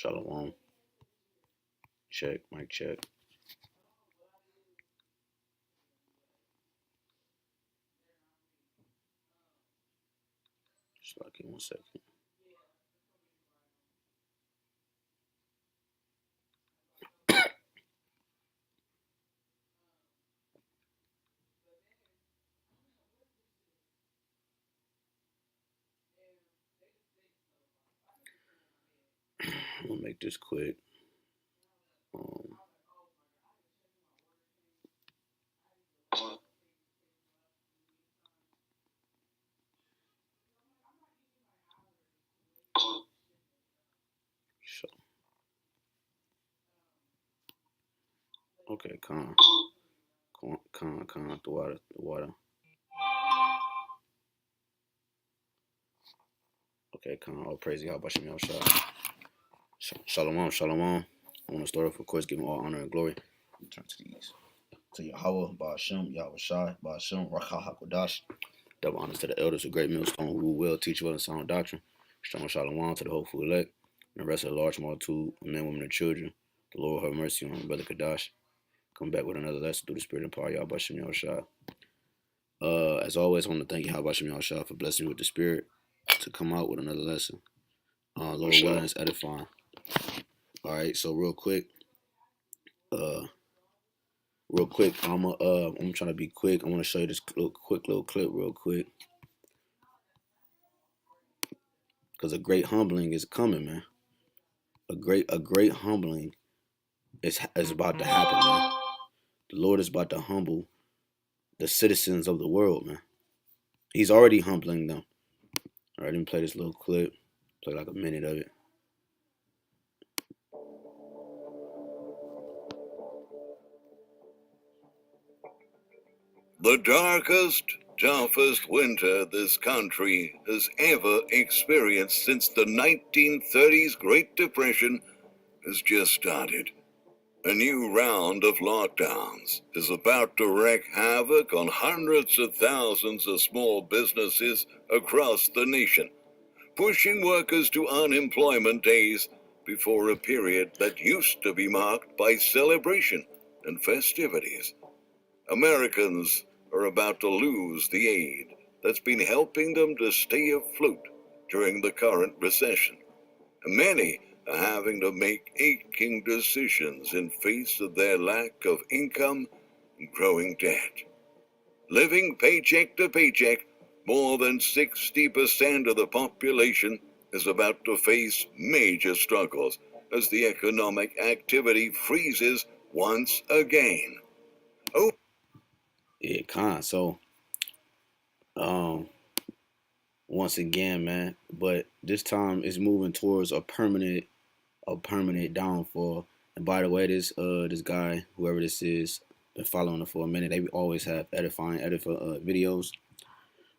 Shalom. Check, mic check. Just like in 1 second. I'm gonna make this quick. So, okay, con, the water. Okay, con, all praise YAHAWASHI. Shalom, shalom. I want to start off, of course, giving all honor and glory. Turn to these. To Yahawah, BAHASHAM, YAHAWASHI, BAHASHAM, RAWCHAA, HAQADASH. Double honors to the elders, a great millstone who will teach well and sound doctrine. Strong shalom to the hopeful elect, and the rest of the large multitude of men, women, and children. The Lord have mercy on Brother Kadash. Come back with another lesson through the spirit and power of YAHAWASHI. As always, I want to thank YAHAWASHI for blessing me with the spirit to come out with another lesson. Lord willing, is edifying. All right, so real quick, I'm trying to be quick. I want to show you this quick little clip real quick, because a great humbling is coming, man. A great humbling is about to happen, man. The Lord is about to humble the citizens of the world, man. He's already humbling them. All right, let me play this little clip. Play like a minute of it. The darkest, toughest winter this country has ever experienced since the 1930s Great Depression has just started. A new round of lockdowns is about to wreak havoc on hundreds of thousands of small businesses across the nation, pushing workers to unemployment days before a period that used to be marked by celebration and festivities. Americans are about to lose the aid that's been helping them to stay afloat during the current recession. Many are having to make aching decisions in face of their lack of income and growing debt. Living paycheck to paycheck, more than 60% of the population is about to face major struggles as the economic activity freezes once again. Yeah, so once again, man, but this time it's moving towards a permanent downfall. And by the way, this guy, whoever this is, been following it for a minute. They always have edifying videos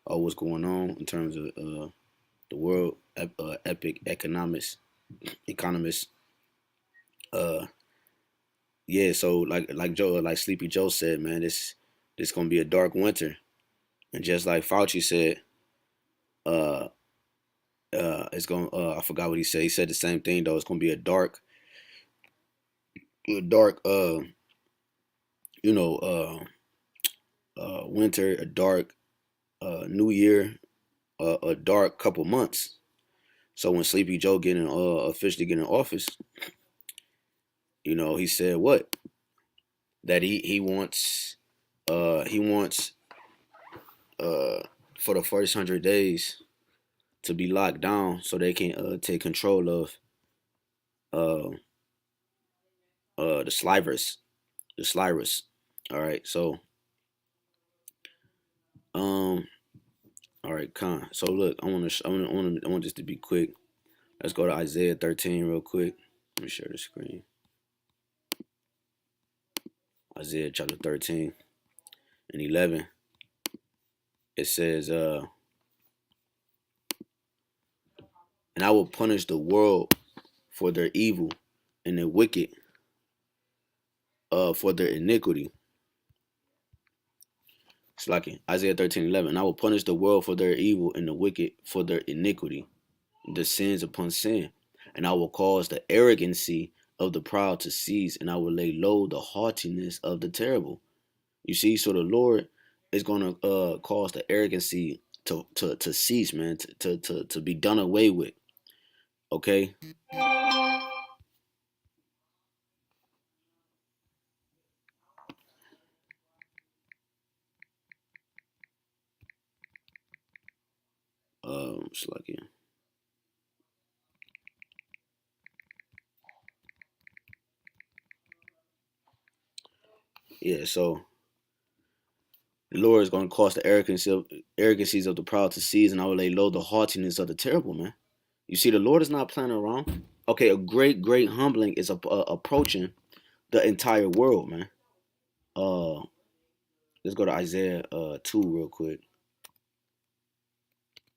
of what's going on in terms of the world, epic economists. Yeah, so like Sleepy Joe said, man, this gonna be a dark winter. And just like Fauci said, it's going I forgot what he said. He said the same thing though. It's gonna be a dark winter, a dark new year, a dark couple months. So when Sleepy Joe officially get in office, he said what? That he wants for the first 100 days to be locked down so they can take control of the slivers. All right, so all right, so look, I want this to be quick. Let's go to Isaiah 13 real quick. Let me share the screen. Isaiah chapter 13 and 11. It says, and I will punish the world for their evil and the wicked for their iniquity. It's like in Isaiah 13:11. And I will punish the world for their evil and the wicked for their iniquity, the sins upon sin. and I will cause the arrogancy of the proud to cease, and I will lay low the haughtiness of the terrible. You see, so the Lord is gonna cause the arrogancy to cease, man, to be done away with. Okay. It's like yeah. So the Lord is going to cause the arrogancies of the proud to cease, and I will lay low the haughtiness of the terrible, man. You see, the Lord is not playing around. Okay, a great humbling is approaching the entire world, man. Uh, let's go to Isaiah 2 real quick.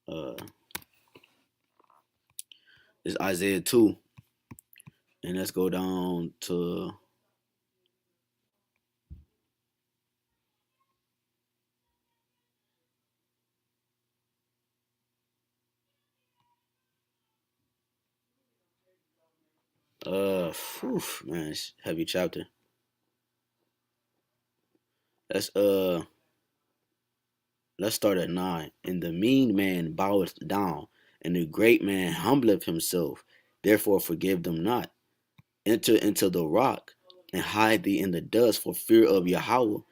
Uh, it's Isaiah 2, and let's go down to man, it's a heavy chapter. Let's uh let's start at 9. And the mean man boweth down, and the great man humbleth himself. Therefore forgive them not. Enter into the rock, and hide thee in the dust for fear of Yahawah,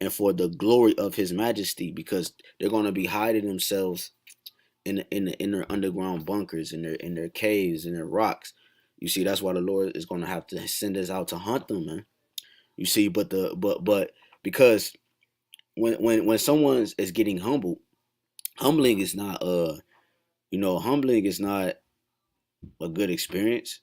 and for the glory of his majesty, because they're gonna be hiding themselves in their underground bunkers, in their caves, in their rocks. You see, that's why the Lord is gonna have to send us out to hunt them, man. You see, but because when someone is getting humbled, humbling is not humbling is not a good experience.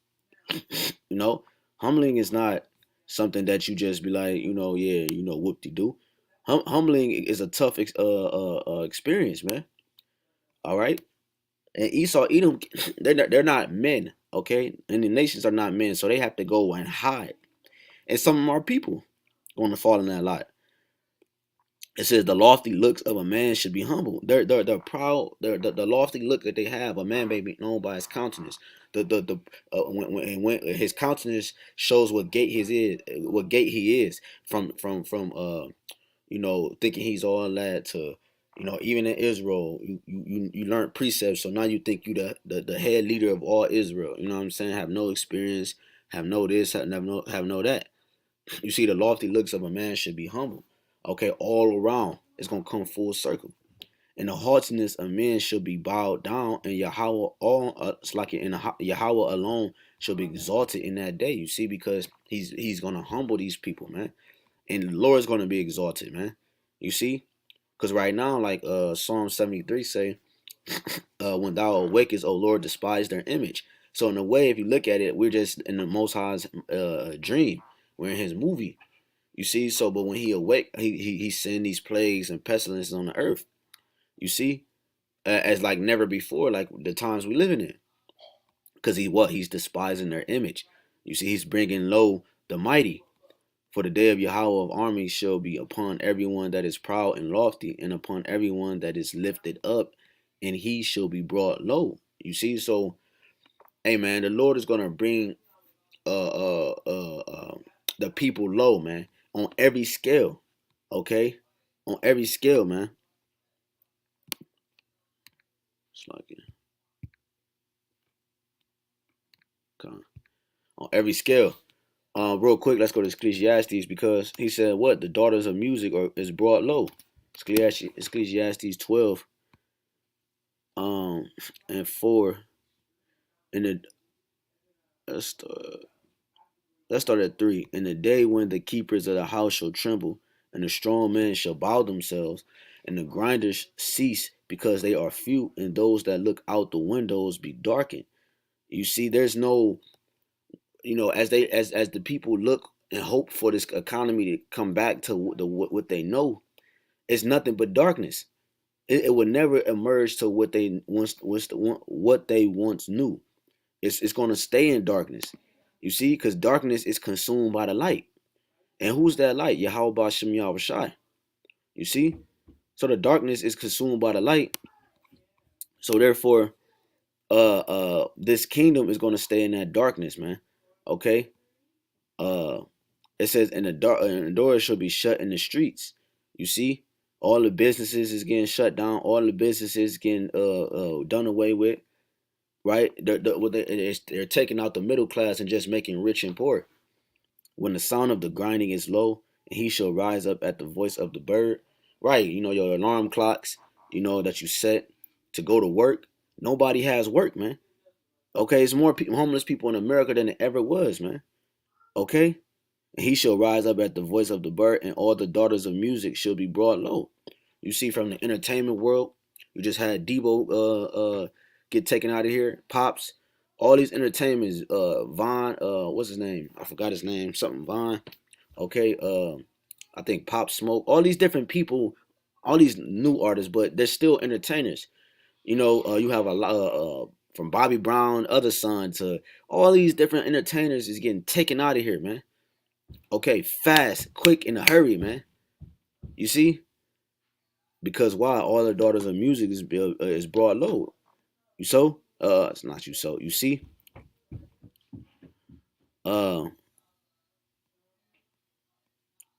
You know, humbling is not something that you just be like, yeah, whoop de doo. Humbling is a tough experience, man. All right, and Esau, Edom, they're not men, okay, and the nations are not men, so they have to go and hide. And some of our people going to fall in that lot. It says the lofty looks of a man should be humble. They're proud. The lofty look that they have, a man may be known by his countenance. The when his countenance shows what gate he is from thinking he's all that to even in Israel you learn precepts, so now you think you the head leader of all Israel. You know what I'm saying? Have no experience, have no this, have no that. You see, the lofty looks of a man should be humble. Okay, all around, it's gonna come full circle. And the haughtiness of men should be bowed down, and Yahawah it's like Yahawah alone shall be exalted in that day. You see, because he's gonna humble these people, man, and the Lord is gonna be exalted, man. You see, because right now, like Psalm 73 say, when thou awakest, O Lord, despise their image. So in a way, if you look at it, we're just in the Most High's dream. We're in His movie. You see, so but when he awake, he send these plagues and pestilences on the earth. You see, as like never before, like the times we living in, because he's despising their image. You see, he's bringing low the mighty. For the day of Yahawah of armies shall be upon everyone that is proud and lofty, and upon everyone that is lifted up, and he shall be brought low. You see, so hey man, the Lord is gonna bring uh uh uh, uh the people low, man, on every scale. Okay, on every scale, man. It's like okay. On every scale. Real quick, let's go to Ecclesiastes, because he said what the daughters of music is brought low. Ecclesiastes 12 and 4. In the let's start at 3. In the day when the keepers of the house shall tremble, and the strong men shall bow themselves, and the grinders cease because they are few, and those that look out the windows be darkened. You see, there's no, as the people look and hope for this economy to come back to what they know, it's nothing but darkness. It would never emerge to what they once knew. It's going to stay in darkness. You see, because darkness is consumed by the light. And who's that light? YAHWASHI. You see? So the darkness is consumed by the light. So therefore, this kingdom is going to stay in that darkness, man. Okay. Uh, it says, and the doors shall be shut in the streets. You see, all the businesses is getting shut down. All the businesses getting done away with. Right? They're taking out the middle class and just making rich and poor. When the sound of the grinding is low, and he shall rise up at the voice of the bird. Right? You know, your alarm clocks. You know that you set to go to work. Nobody has work, man. Okay, it's more homeless people in America than it ever was, man. Okay, and he shall rise up at the voice of the bird, and all the daughters of music shall be brought low. You see, from the entertainment world, you just had Debo get taken out of here, Pops, all these entertainments, Vaughn, what's his name? I forgot his name, something Vaughn. Okay, I think Pop Smoke, all these different people, all these new artists, but they're still entertainers. You know, you have a lot from Bobby Brown, other son, to all these different entertainers is getting taken out of here, man. Okay, fast, quick, in a hurry, man. You see, because why? All the daughters of music is brought low. You so? It's not you so. You see? Uh,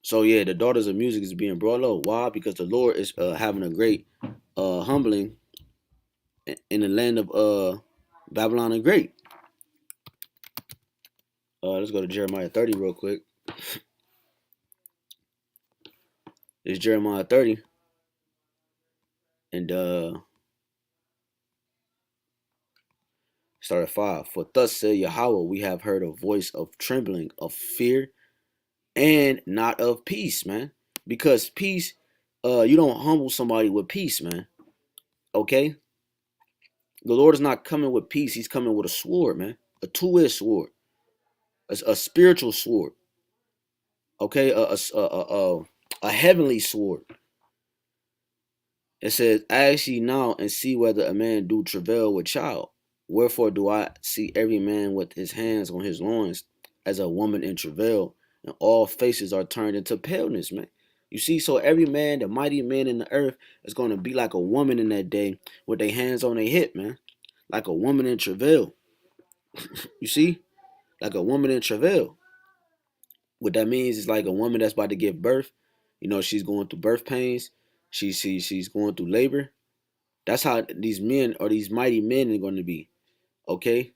so yeah, the daughters of music is being brought low. Why? Because the Lord is having a great humbling in the land of Babylon the Great. Let's go to Jeremiah 30 real quick. It's Jeremiah 30. And start at 5. For thus said Yahweh, we have heard a voice of trembling, of fear, and not of peace, man. Because peace, you don't humble somebody with peace, man. Okay? The Lord is not coming with peace. He's coming with a sword, man. A two-edged sword. A spiritual sword. Okay? A heavenly sword. It says, ask ye now and see whether a man do travail with child. Wherefore do I see every man with his hands on his loins as a woman in travail, and all faces are turned into paleness, man. You see, so every man, the mighty man in the earth, is going to be like a woman in that day with their hands on their hip, man. Like a woman in travail. You see? Like a woman in travail. What that means is like a woman that's about to give birth. You know, she's going through birth pains. She's going through labor. That's how these men or these mighty men are going to be. Okay?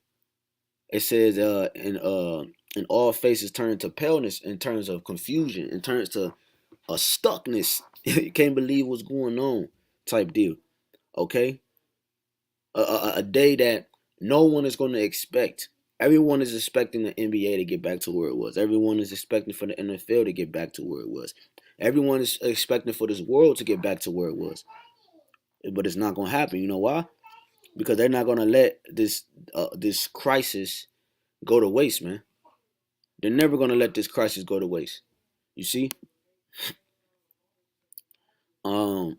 It says and all faces turn to paleness in terms of confusion, in terms to a stuckness. You can't believe what's going on type deal. Okay? A day that no one is going to expect. Everyone is expecting the NBA to get back to where it was. Everyone is expecting for the NFL to get back to where it was. Everyone is expecting for this world to get back to where it was. But it's not going to happen. You know why? Because they're not going to let this crisis go to waste, man. They're never going to let this crisis go to waste. You see? Um,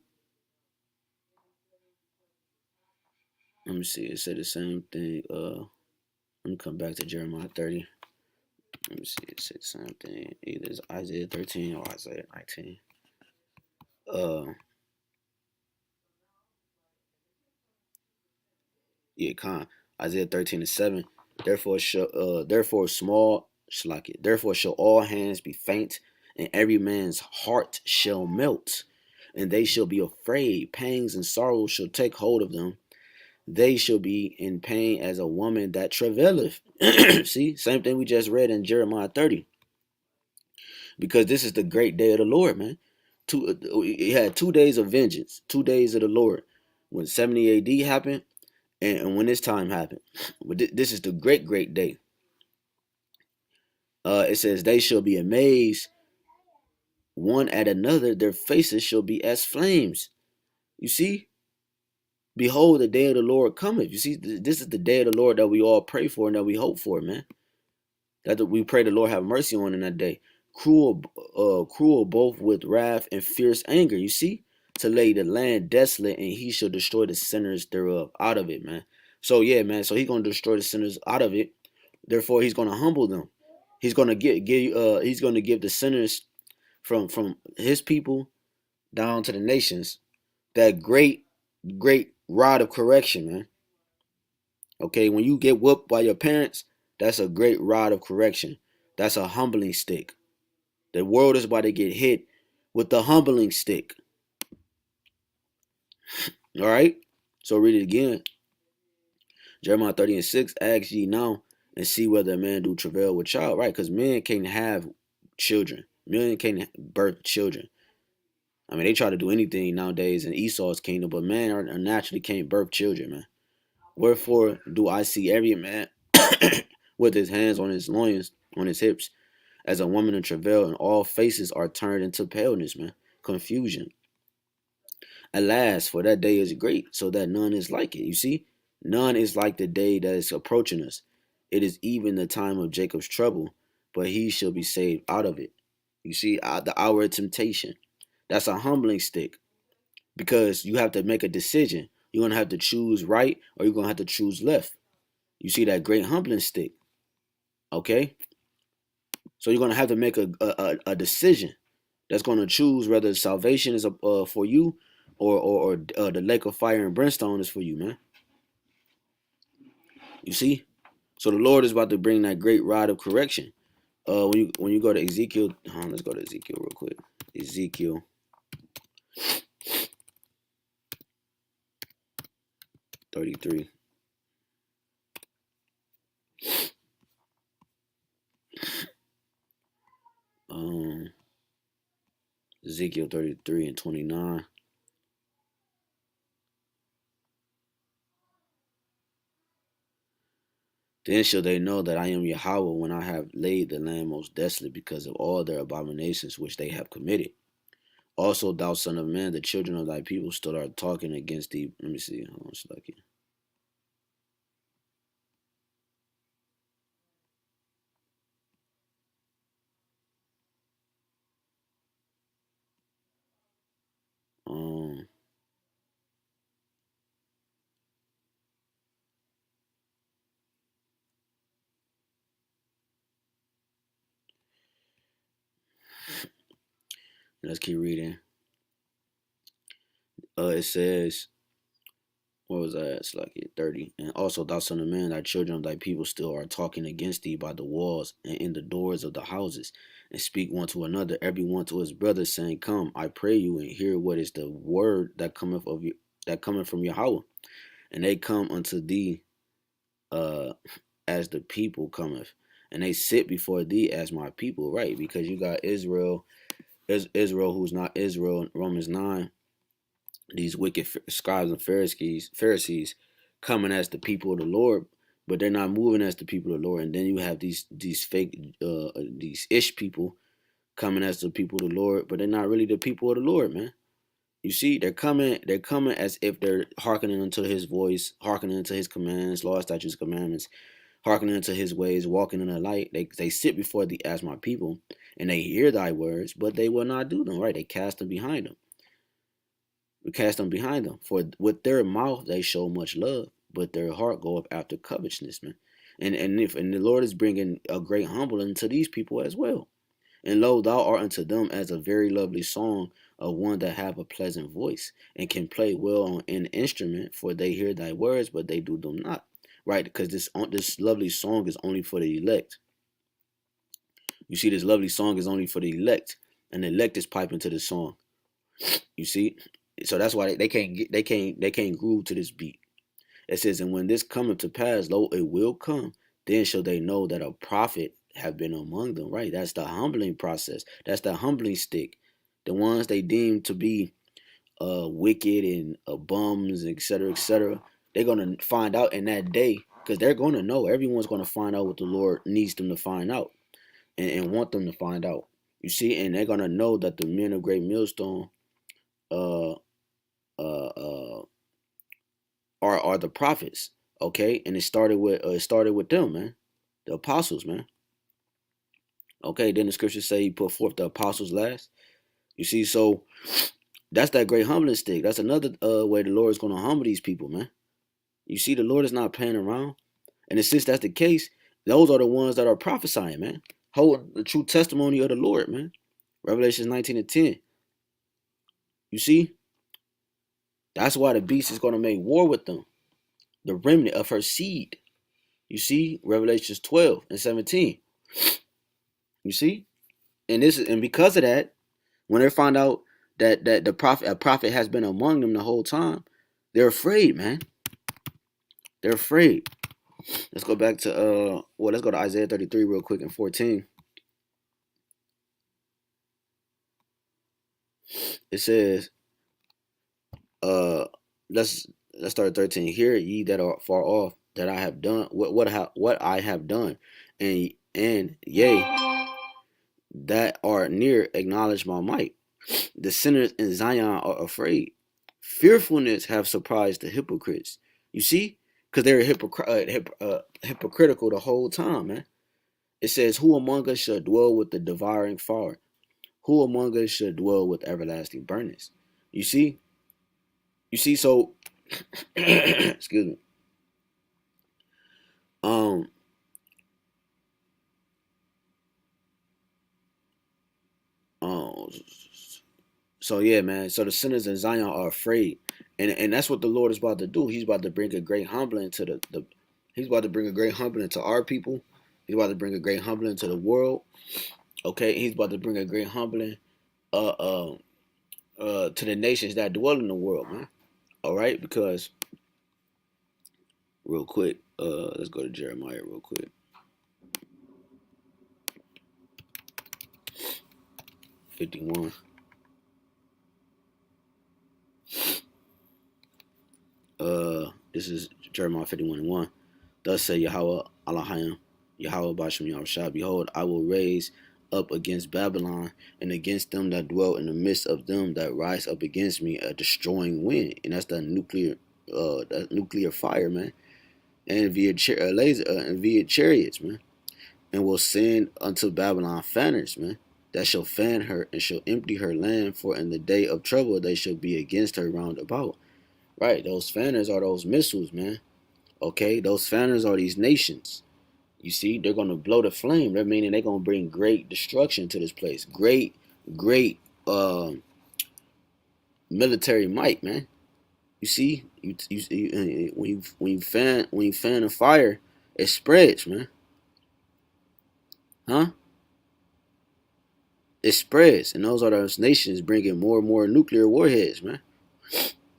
let me see. It said the same thing. Let me come back to Jeremiah 30. Let me see. It said the same thing. Either it's Isaiah 13 or Isaiah 19. Yeah, Isaiah 13:7. Therefore shall all hands be faint, and every man's heart shall melt, and they shall be afraid. Pangs and sorrows shall take hold of them. They shall be in pain as a woman that travaileth. See, same thing we just read in Jeremiah 30. Because this is the great day of the Lord, man. It had 2 days of vengeance, 2 days of the Lord. When 70 AD happened, and when this time happened. But this is the great day. It says, they shall be amazed one at another. Their faces shall be as flames. You see? Behold, the day of the Lord cometh. You see, this is the day of the Lord that we all pray for and that we hope for, man. That we pray the Lord have mercy on in that day. Cruel both with wrath and fierce anger. You see? To lay the land desolate, and he shall destroy the sinners thereof out of it, man. So yeah, man. So he's gonna destroy the sinners out of it. Therefore, he's gonna humble them. He's gonna he's gonna give the sinners from his people down to the nations that great rod of correction, man. Okay, when you get whooped by your parents, that's a great rod of correction. That's a humbling stick. The world is about to get hit with the humbling stick. All right? So read it again. Jeremiah 30:6, ask ye now and see whether a man do travail with child. Right? Because men can't have children. Men can't birth children. I mean, they try to do anything nowadays in Esau's kingdom, but men are naturally can't birth children, man. Wherefore do I see every man with his hands on his loins, on his hips, as a woman in travail, and all faces are turned into paleness, man. Confusion. Alas, for that day is great, so that none is like it. You see, none is like the day that is approaching us. It is even the time of Jacob's trouble, but he shall be saved out of it. You see, the hour of temptation. That's a humbling stick, because you have to make a decision. You're going to have to choose right, or you're going to have to choose left. You see that great humbling stick, okay? So you're going to have to make a decision that's going to choose whether salvation is for you, or the lake of fire and brimstone is for you, man. You see? So the Lord is about to bring that great rod of correction. When you go to Ezekiel, let's go to Ezekiel real quick. Ezekiel 33. Ezekiel 33 and 29. Then shall they know that I am Yahawah when I have laid the land most desolate because of all their abominations which they have committed. Also, thou son of man, the children of thy people still are talking against thee. Let me see. Hold on, Slucky. Let's keep reading. It says, what was that? It's like 30. And also, thou son of man, thy children of thy people still are talking against thee by the walls and in the doors of the houses, and speak one to another, every one to his brother, saying, come, I pray you, and hear what is the word that cometh of you, that cometh from Yahawah. And they come unto thee as the people cometh, and they sit before thee as my people, right? Because you got Israel who's not Israel in Romans 9, these wicked scribes and Pharisees coming as the people of the Lord, but they're not moving as the people of the Lord. And then you have these fake these ish people coming as the people of the Lord, but they're not really the people of the Lord, man. You see, they're coming as if they're hearkening unto his voice, hearkening unto his commands, law, statutes, commandments, hearkening unto his ways, walking in the light. They sit before thee as my people, and they hear thy words, but they will not do them, right? They cast them behind them. We cast them behind them. For with their mouth they show much love, but their heart goeth after covetousness, man. And the Lord is bringing a great humbling to these people as well. And lo, thou art unto them as a very lovely song of one that have a pleasant voice and can play well on an instrument, for they hear thy words, but they do them not. Right? Because this lovely song is only for the elect. You see, this lovely song is only for the elect, and the elect is piping to this song. You see, so that's why they can't groove to this beat. It says, and when this cometh to pass, lo, it will come. Then shall they know that a prophet have been among them. Right? That's the humbling process. That's the humbling stick. The ones they deem to be wicked and bums, etc., etc. They're gonna find out in that day, because they're gonna know. Everyone's gonna find out what the Lord needs them to find out, and want them to find out. You see, and they're gonna know that the men of Great Millstone uh uh uh are the prophets. Okay, and it started with them, man, the apostles, man. Okay, then the scriptures say he put forth the apostles last. You see, so that's that great humbling stick. That's another way the Lord is going to humble these people, man. You see, the Lord is not playing around. And since that's the case, those are the ones that are prophesying, man. Hold the true testimony of the Lord, man. Revelation 19 and 10. You see? That's why the beast is going to make war with them. the remnant of her seed. You see, Revelations 12 and 17. You see, and because of that, when they find out that a prophet has been among them the whole time, they're afraid, man. They're afraid. Let's go back to let's go to Isaiah 33 real quick and 14. It says, uh let's start at 13. Hear ye that are far off, that I have done what I have done, and yea, that are near, acknowledge my might. The sinners in Zion are afraid. Fearfulness have surprised the hypocrites. You see, because they're hypocritical the whole time, man. It says, who among us shall dwell with the devouring fire? Who among us shall dwell with everlasting burnings? You see, so excuse me. Um, um, so yeah, man. So the sinners in Zion are afraid, and that's what the Lord is about to do. He's about to bring a great humbling to the He's about to bring a great humbling to our people. He's about to bring a great humbling to the world. Okay, he's about to bring a great humbling to the nations that dwell in the world, man. All right, because real quick, let's go to Jeremiah real quick. '51. This is Jeremiah 51:1. Thus say Yahawah, AHBANAWA, Yahawah BAHASHAM, YAHWASHI. Behold, I will raise up against Babylon and against them that dwell in the midst of them that rise up against me a destroying wind, and that's the nuclear fire, man, and via laser and via chariots, man, and will send unto Babylon fanners, man, that shall fan her and shall empty her land, for in the day of trouble they shall be against her round about. Right, those fanners are those missiles, man. Okay, those fanners are these nations. You see, they're gonna blow the flame. That meaning they're gonna bring great destruction to this place. Great military might, man. You see, when you fan a fire, it spreads, man. Huh? It spreads, and those are those nations bringing more and more nuclear warheads, man,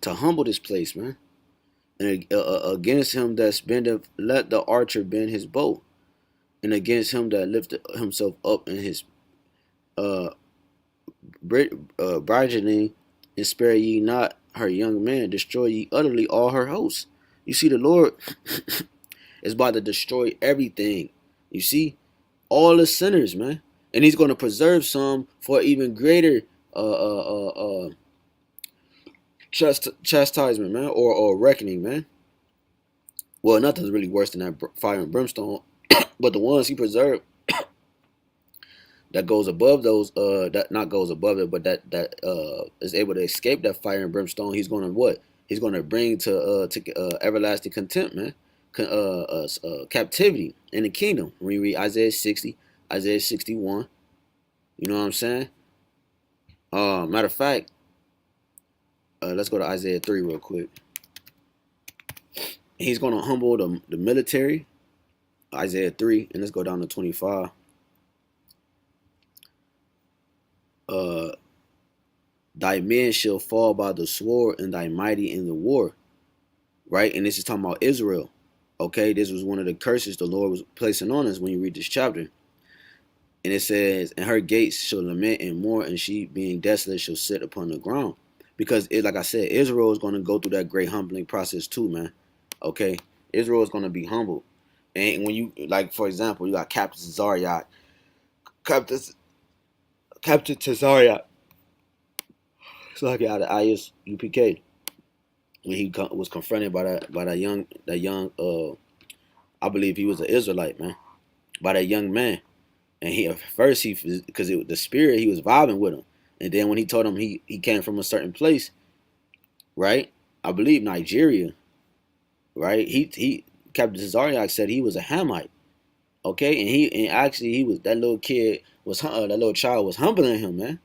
to humble this place, man. And against him that's let the archer bend his bow, and against him that lifted himself up in his bridening, and spare ye not her young man, destroy ye utterly all her hosts. You see, the Lord is about to destroy everything. You see, all the sinners, man, and He's going to preserve some for even greater chastisement, man, or reckoning, man. Well, nothing's really worse than that fire and brimstone, but the ones He preserved that goes above those, that not goes above it, but that is able to escape that fire and brimstone, He's going to what? He's going to bring to everlasting contempt, man, captivity in the kingdom. When you read Isaiah 60, Isaiah 61, you know what I'm saying? Matter of fact, let's go to Isaiah 3 real quick. He's going to humble the military, Isaiah 3, and let's go down to 25. Thy men shall fall by the sword, and thy mighty in the war. Right? And this is talking about Israel. Okay, this was one of the curses the Lord was placing on us when you read this chapter. And it says, and her gates shall lament and mourn, and she being desolate shall sit upon the ground. Because like I said, Israel is going to go through that great humbling process too, man. Okay, Israel is going to be humbled. And when you, like, for example, you got Captain Tazariot. Captain Tazariot. It's like out of ISUPK. When he was confronted by that young I believe he was an Israelite, man, by that young man. And he, at first, because the spirit, he was vibing with him. And then when he told him he came from a certain place, right? I believe Nigeria, right? He Captain Cesariak said he was a Hamite, okay? And actually he was, that little child was humbling him, man,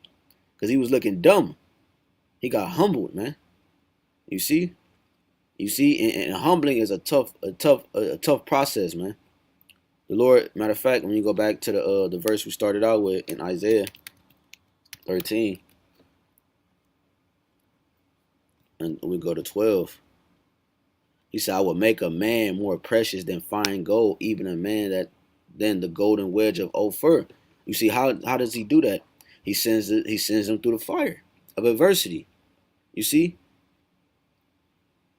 because he was looking dumb. He got humbled, man. You see? You see, and humbling is a tough process, man. The Lord, matter of fact, when you go back to the verse we started out with in Isaiah 13, and we go to 12. He said, I will make a man more precious than fine gold, even a man than the golden wedge of Ophir. You see, how does he do that? He sends them through the fire of adversity. You see?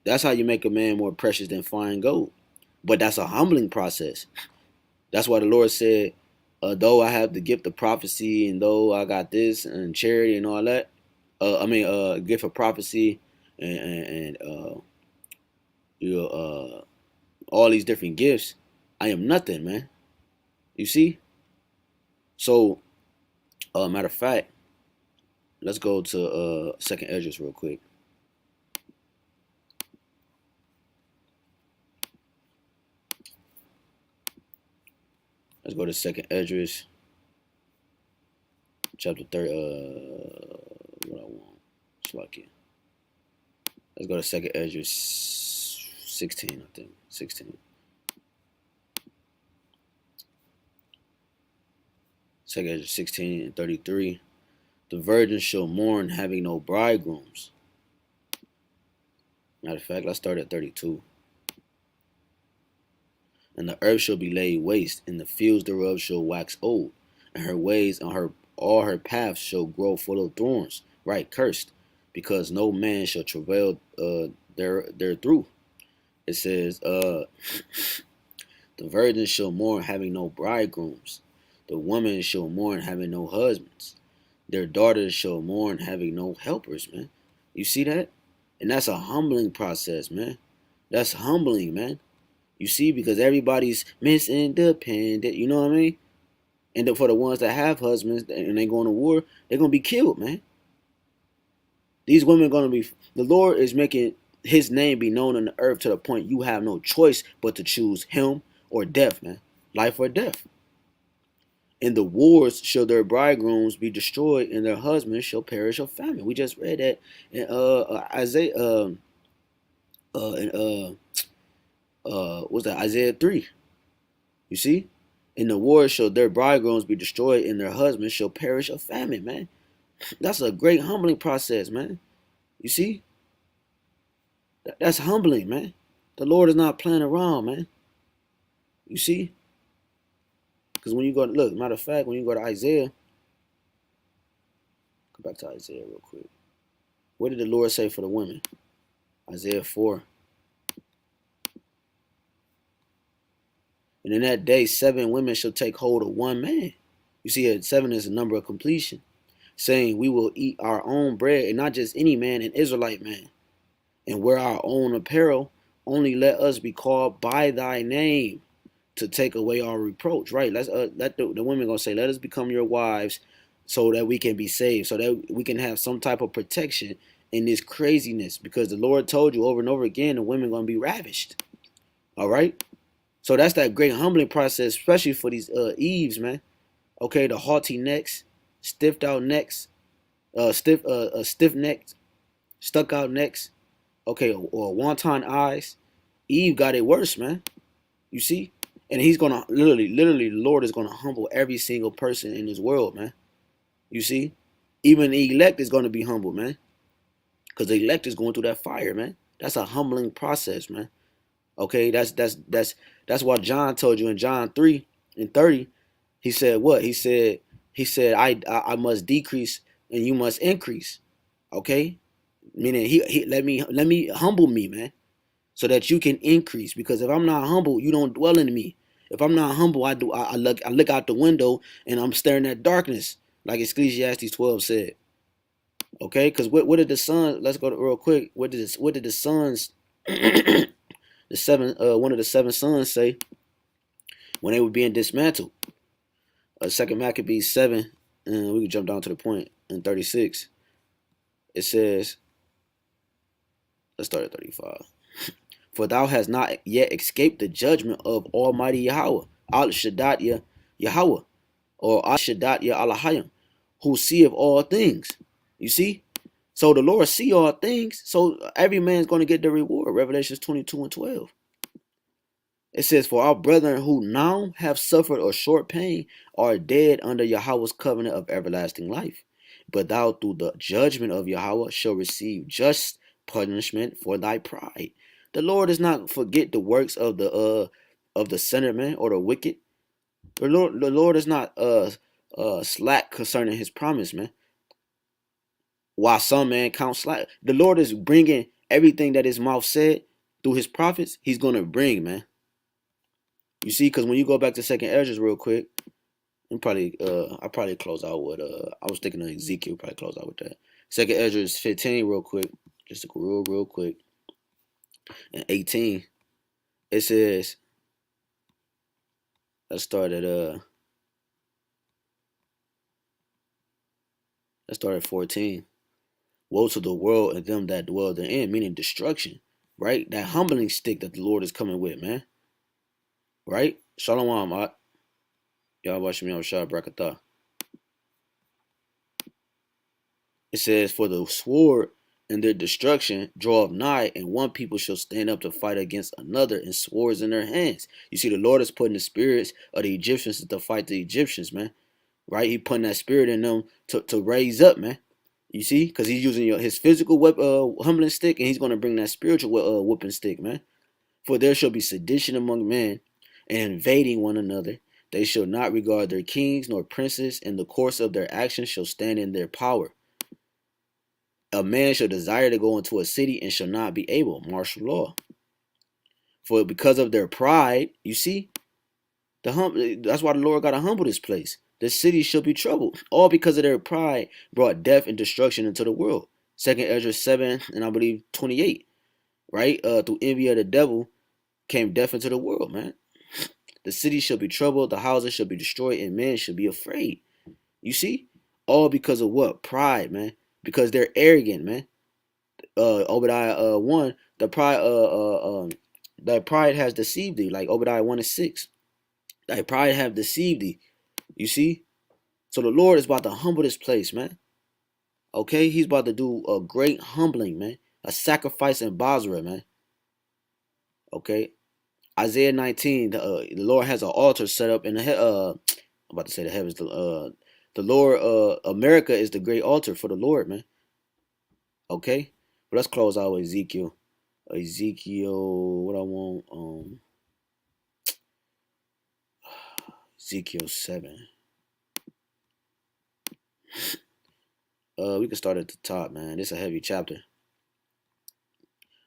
That's how you make a man more precious than fine gold. But that's a humbling process. That's why the Lord said, though I have the gift of prophecy, and though I got this and charity and all that, gift of prophecy and all these different gifts, I am nothing, man. You see? So, matter of fact, let's go to Second Esdras real quick. Let's go to Second Esdras, chapter 30. What I want? It's like it. Let's go to Second Esdras 16, I think. 16. Second Esdras 16 and 33. The virgins shall mourn, having no bridegrooms. Matter of fact, let's start at 32. And the earth shall be laid waste, and the fields thereof shall wax old, and her ways and all her paths shall grow full of thorns, right cursed, because no man shall travail therethrough. It says, the virgins shall mourn, having no bridegrooms. The women shall mourn, having no husbands. Their daughters shall mourn, having no helpers, man. You see that? And that's a humbling process, man. That's humbling, man. You see, because everybody's misindependent, you know what I mean? And for the ones that have husbands and they going to war, they're going to be killed, man. These women are going to be, the Lord is making his name be known on the earth to the point you have no choice but to choose him or death, man. Life or death. In the wars shall their bridegrooms be destroyed, and their husbands shall perish of famine. We just read that in Isaiah, what's that? Isaiah 3. You see? In the wars shall their bridegrooms be destroyed, and their husbands shall perish of famine, man. That's a great humbling process, man. You see? That's humbling, man. The Lord is not playing around, man. You see? Because when you go, look, matter of fact, when you go to Isaiah, go back to Isaiah real quick. What did the Lord say for the women? Isaiah 4. And in that day, 7 women shall take hold of one man. You see, 7 is a number of completion. Saying, we will eat our own bread, and not just any man, an Israelite man. And wear our own apparel. Only let us be called by thy name, to take away our reproach, right? Let's let the women gonna say, let us become your wives, so that we can be saved, so that we can have some type of protection in this craziness. Because the Lord told you over and over again, the women gonna be ravished. All right. So that's that great humbling process, especially for these Eves, man. Okay, the haughty necks, stiffed out necks, stiff necks, stuck out necks. Okay, or wonton eyes. Eve got it worse, man. You see. And he's going to literally, the Lord is going to humble every single person in this world, man. You see? Even the elect is going to be humbled, man. Because the elect is going through that fire, man. That's a humbling process, man. Okay, that's why John told you in John 3 and 30, he said what? He said, I must decrease and you must increase. Okay? Meaning he let me humble me, man. So that you can increase. Because if I'm not humble, you don't dwell in me. If I'm not humble, I look out the window and I'm staring at darkness, like Ecclesiastes 12 said. Okay, because what did the sons? Let's go to real quick. What did the sons, the one of the 7 sons say when they were being dismantled? Second Maccabees 7, and we can jump down to the point in 36. It says, let's start at 35. For thou hast not yet escaped the judgment of Almighty Yahweh, Al-Shaddai Yahweh, or Al-Shaddai Yahawah, who seeth all things. You see? So the Lord see all things. So every man's going to get the reward. Revelations 22:12. It says, for our brethren who now have suffered a short pain are dead under Yahweh's covenant of everlasting life. But thou through the judgment of Yahweh shall receive just punishment for thy pride. The Lord does not forget the works of the sinner, man, or the wicked. The Lord is not slack concerning his promise, man. While some man count slack, the Lord is bringing everything that his mouth said through his prophets. He's gonna bring, man. You see, because when you go back to Second Ezra real quick, and I probably close out with I was thinking of Ezekiel. Probably close out with that. Second Ezra 15 real quick, just real quick. And 18, it says, let's start at 14. Woe to the world and them that dwell therein, meaning destruction, right? That humbling stick that the Lord is coming with, man. Right? Shalom, YAHAWASHI, YAHAWASHI, Barakatah. It says, for the sword and their destruction draweth nigh, and one people shall stand up to fight against another, and swords in their hands. You see, the Lord is putting the spirits of the Egyptians to fight the Egyptians, man. Right? He putting that spirit in them to raise up, man. You see? Because he's using his physical humbling stick, and he's going to bring that spiritual whooping stick, man. For there shall be sedition among men, and invading one another. They shall not regard their kings nor princes, and the course of their actions shall stand in their power. A man shall desire to go into a city and shall not be able. Martial law. For because of their pride, you see, that's why the Lord got to humble this place. The city shall be troubled. All because of their pride brought death and destruction into the world. Second Ezra 7 and I believe 28. Right? Through envy of the devil came death into the world, man. The city shall be troubled, the houses shall be destroyed, and men shall be afraid. You see? All because of what? Pride, man. Because they're arrogant, man. Obadiah 1, the pride has deceived thee, like Obadiah 1:6. Thy pride have deceived thee. You see? So the Lord is about to humble this place, man. Okay? He's about to do a great humbling, man. A sacrifice in Basra, man. Okay? Isaiah 19, the Lord has an altar set up in the I'm about to say the heavens. The Lord, America is the great altar for the Lord, man. Okay? But let's close out with Ezekiel. What I want, Ezekiel 7. We can start at the top, man. It's a heavy chapter.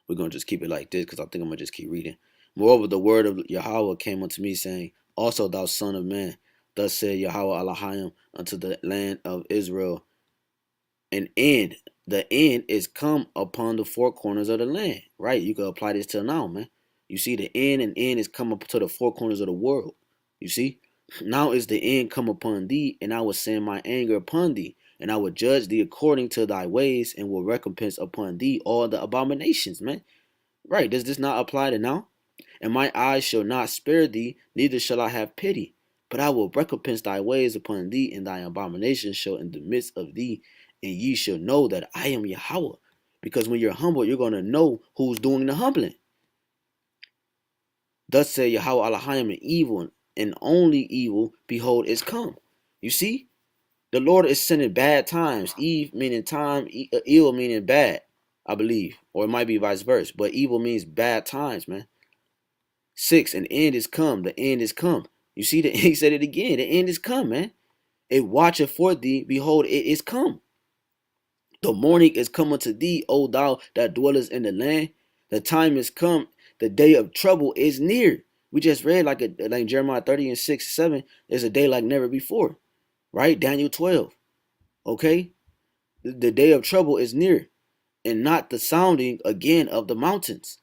We're gonna just keep it like this because I think I'm gonna just keep reading. Moreover, the word of Yahweh came unto me, saying, also thou son of man, thus said Yahweh AHBANAWA unto the land of Israel, an end. The end is come upon the four corners of the land. Right? You can apply this till now, man. You see, the end is come up to the four corners of the world. You see? Now is the end come upon thee, and I will send my anger upon thee, and I will judge thee according to thy ways, and will recompense upon thee all the abominations, man. Right? Does this not apply to now? And my eyes shall not spare thee, neither shall I have pity. But I will recompense thy ways upon thee, and thy abominations shall in the midst of thee, and ye shall know that I am Yahweh. Because when you're humble, you're going to know who's doing the humbling. Thus say Yahweh AHBANAWA, evil and only evil, behold, is come. You see? The Lord is sending bad times. Eve meaning time, ill meaning bad, I believe. Or it might be vice versa. But evil means bad times, man. 6, an end is come. The end is come. You see, he said it again. The end is come, man. It watcheth for thee. Behold, it is come. The morning is come unto thee, O thou that dwellest in the land. The time is come. The day of trouble is near. We just read like Jeremiah 30 and 6, 7. There's a day like never before. Right? Daniel 12. Okay? The day of trouble is near. And not the sounding again of the mountains.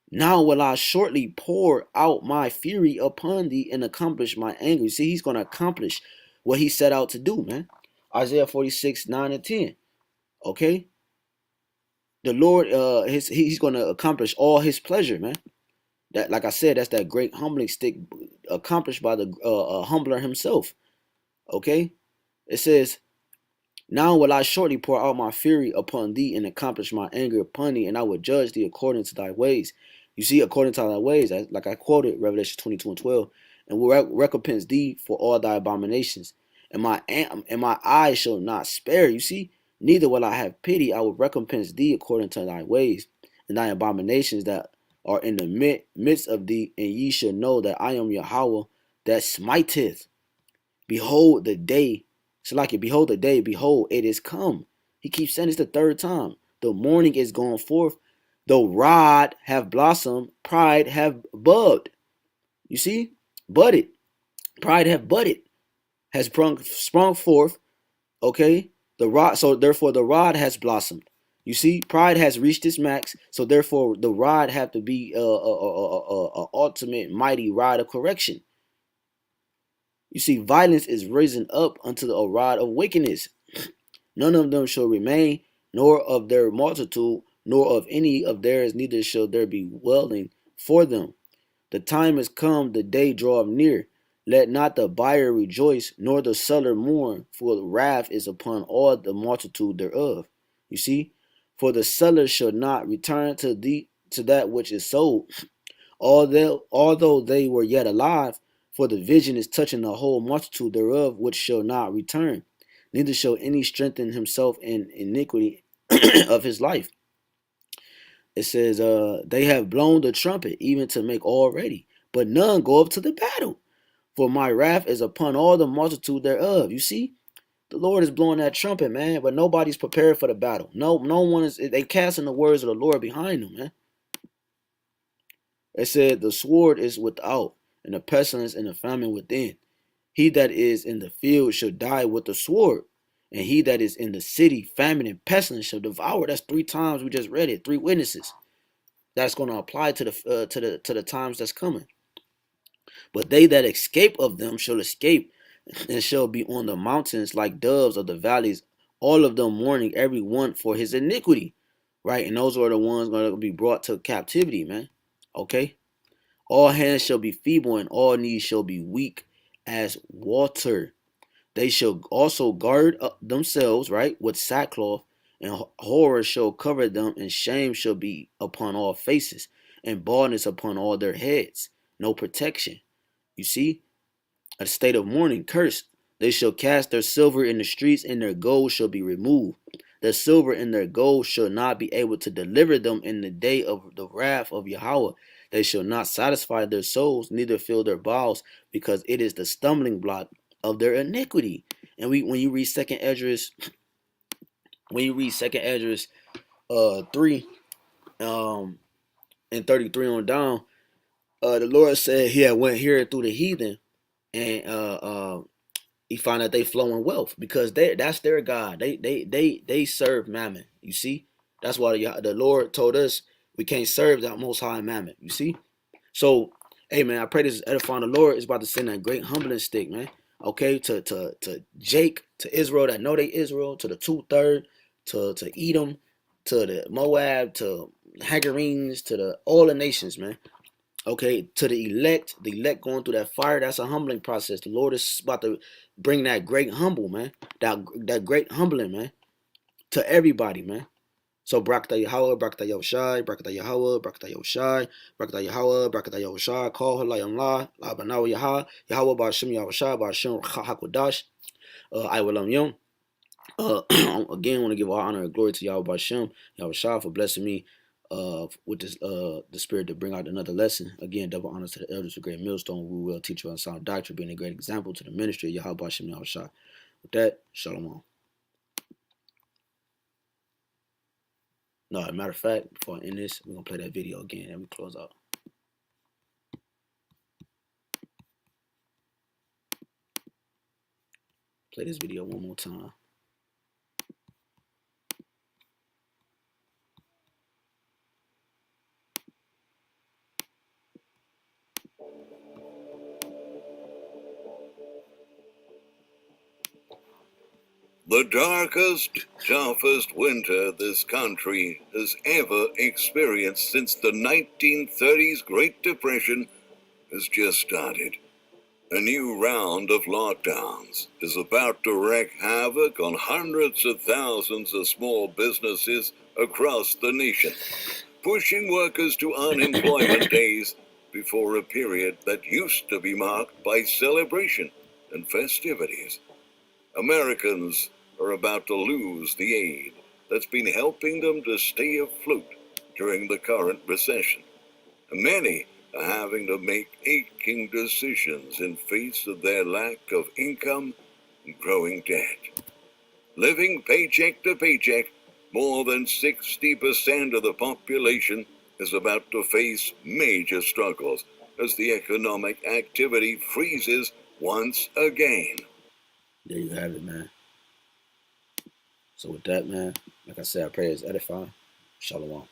Now will I shortly pour out my fury upon thee and accomplish my anger. See, he's going to accomplish what he set out to do, man. Isaiah 46, 9 and 10. Okay? The Lord, he's going to accomplish all his pleasure, man. That, like I said, that's that great humbling stick accomplished by the humbler himself. Okay? It says, Now will I shortly pour out my fury upon thee and accomplish my anger upon thee, and I will judge thee according to thy ways. You see, according to thy ways, like I quoted Revelation 22:12, and will recompense thee for all thy abominations. And my eyes shall not spare. You see, neither will I have pity. I will recompense thee according to thy ways and thy abominations that are in the midst of thee, and ye shall know that I am Yahawah that smiteth. Behold the day. Salakia, behold the day, behold, it is come. He keeps saying it's the third time. The morning is gone forth. The rod have blossomed, pride have budded. You see? Budded. Pride have budded. Has sprung forth. Okay? The rod, so therefore the rod has blossomed. You see, pride has reached its max, so therefore the rod have to be a ultimate mighty rod of correction. You see, violence is risen up unto a rod of wickedness. None of them shall remain, nor of their multitude, nor of any of theirs, neither shall there be dwelling for them. The time is come, the day draweth near. Let not the buyer rejoice, nor the seller mourn, for the wrath is upon all the multitude thereof. You see, for the seller shall not return to that which is sold, although they were yet alive, for the vision is touching the whole multitude thereof, which shall not return, neither shall any strengthen himself in iniquity of his life. It says, they have blown the trumpet, even to make all ready, but none go up to the battle. For my wrath is upon all the multitude thereof. You see, the Lord is blowing that trumpet, man, but nobody's prepared for the battle. No one is. They casting the words of the Lord behind them, man. It said, the sword is without, and the pestilence and the famine within. He that is in the field shall die with the sword, and he that is in the city, famine and pestilence shall devour. That's 3 times we just read it. 3 witnesses. That's going to apply to the times that's coming. But they that escape of them shall escape, and shall be on the mountains like doves of the valleys, all of them mourning every one for his iniquity. Right? And those are the ones going to be brought to captivity, man. Okay? All hands shall be feeble, and all knees shall be weak as water. They shall also guard themselves, right, with sackcloth, and horror shall cover them, and shame shall be upon all faces, and baldness upon all their heads. No protection. You see? A state of mourning, cursed. They shall cast their silver in the streets, and their gold shall be removed. Their silver and their gold shall not be able to deliver them in the day of the wrath of Yahawah. They shall not satisfy their souls, neither fill their bowels, because it is the stumbling block of their iniquity. And when you read Second Esdras, 3 and 33 on down, the Lord said he had went here through the heathen, and he found that they flow in wealth because that's their God. They serve mammon. You see, that's why the Lord told us we can't serve that Most High mammon. You see, so hey man, I pray this is edifying. The Lord is about to send that great humbling stick, man. Okay, to Jake, to Israel that know they Israel, to the 2/3, to Edom, to the Moab, to Hagarenes, to all the nations, man. Okay, to the elect going through that fire, that's a humbling process. The Lord is about to bring that great humble, man. That great humbling, man, to everybody, man. So Brakata Yahawah, Brakata Yahushai, Brakata Yahawah, Brakata Yahushai, Brakata Yahawah, Brakata Yahushai, call HALALYAM La, AHBANAWA Yahah, Yahawah BAHASHAM Yahushai, BAHASHAM HAQADASH, IWALAM. Again, I want to give all honor and glory to Yahweh BAHASHAM, Yahushai, for blessing me with this the spirit to bring out another lesson. Again, double honors to the elders, a great millstone, who will teach you on sound doctrine, being a great example to the ministry of Yahweh BAHASHAM Yahushai. With that, shalom. No, as a matter of fact, before I end this, we're gonna play that video again and we close out. Play this video one more time. The darkest, toughest winter this country has ever experienced since the 1930s Great Depression has just started. A new round of lockdowns is about to wreak havoc on hundreds of thousands of small businesses across the nation, pushing workers to unemployment days before a period that used to be marked by celebration and festivities. Americans are about to lose the aid that's been helping them to stay afloat during the current recession. Many are having to make aching decisions in face of their lack of income and growing debt. Living paycheck to paycheck, more than 60% of the population is about to face major struggles as the economic activity freezes once again. There you have it, man. So with that, man, like I said, I pray it's edifying. Shalom.